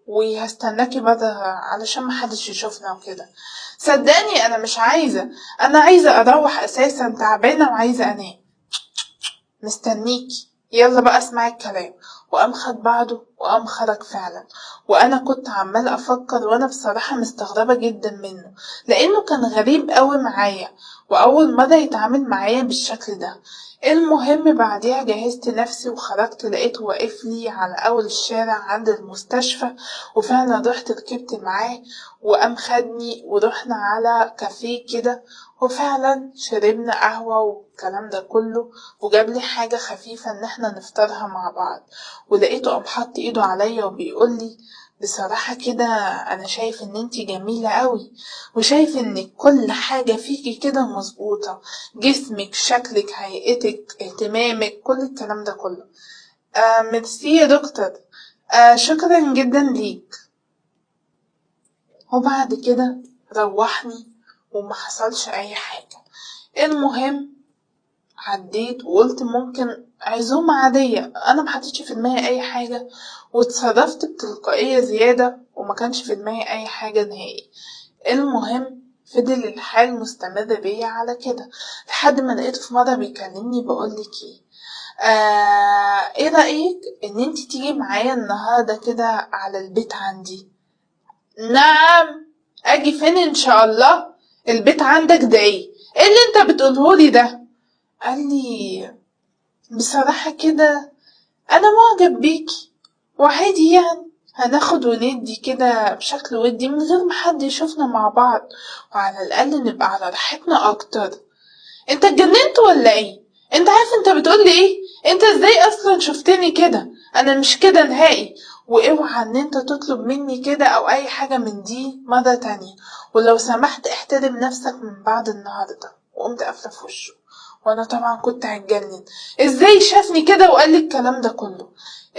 وهستناكي بره علشان محدش يشوفنا وكده. صدقني انا مش عايزة، انا عايزة اروح اساسا، تعبانة وعايزة انام. مستنيكي، يلا بقى اسمعي الكلام. وقام خد بعضه وقام خرج فعلا. وانا كنت عمال افكر، وانا بصراحة مستغربة جدا منه، لانه كان غريب قوي معايا، واول مرة يتعامل معايا بالشكل ده. المهم بعديها جهزت نفسي وخرجت، لقيته واقف لي على اول الشارع عند المستشفى. وفعلا رحت ركبت معاه، وقام خدني ورحنا على كافيه كده، وفعلا شربنا قهوة والكلام ده كله، وجاب لي حاجة خفيفة ان احنا نفطرها مع بعض. ولقيته قام حط ايده عليا وبيقول لي: بصراحة كده انا شايف ان انتي جميلة قوي، وشايف ان كل حاجة فيكي كده مظبوطة، جسمك، شكلك، هيئتك، اهتمامك، كل الكلام ده كله. ميرسي يا دكتور. شكرا جدا ليك. وبعد كده روحني وما حصلش اي حاجة. المهم عديت وقلت ممكن عزومة عادية، انا محطتش في دماغي اي حاجة، واتصرفت بتلقائية زيادة وما كانش في دماغي اي حاجة نهائي. المهم فضل الحال مستمر بيا على كده، لحد ما لقيته في مرة بيكلمني: بقولك ايه، ايه رأيك ان انتي تيجي معايا النهاردة كده على البيت عندي؟ نعم. اجي فين ان شاء الله؟ البيت عندك ده ايه اللي انت بتقولهولي ده؟ قال لي: بصراحة كده انا معجب بيكي، وعادي يعني هناخد وندي كده بشكل ودي من غير ما حد يشوفنا مع بعض، وعلى الاقل نبقى على راحتنا اكتر. انت اتجننت ولا ايه؟ انت عارف انت بتقولي ايه؟ انت ازاي اصلا شفتني كده؟ انا مش كده نهائي. واوعى ان انت تطلب مني كده او اي حاجة من دي مرة تانية، ولو سمحت احترم نفسك من بعد النهاردة. وقمت قافلة في وشه، وانا طبعا كنت هتجنن، ازاي شافني كده وقال لي الكلام ده كله.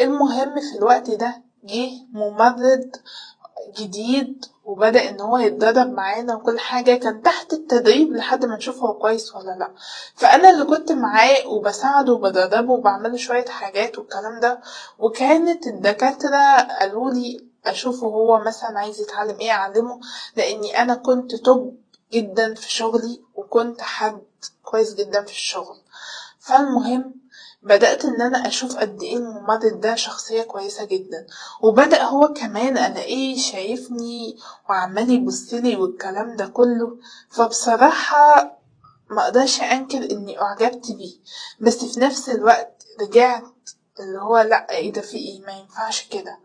المهم في الوقت ده جه ممرض جديد، وبدأ ان هو يتدرب معانا، وكل حاجة كان تحت التدريب لحد ما نشوف هو كويس ولا لا. فانا اللي كنت معاه وبساعده وبدربه وبعمله شوية حاجات والكلام ده. وكانت الدكاترة قالوا لي اشوفه هو مثلا عايز يتعلم ايه اعلمه، لاني انا كنت توب جدا في شغلي، وكنت حد كويس جدا في الشغل. فالمهم بدأت ان انا اشوف قد ايه الممرض ده شخصية كويسة جدا، وبدأ هو كمان الاقيه شايفني وعمال يبصلي والكلام ده كله. فبصراحة ما اقدرش انكر اني اعجبت بيه، بس في نفس الوقت رجعت اللي هو لا، ايه ده، في ايه، ما ينفعش كده.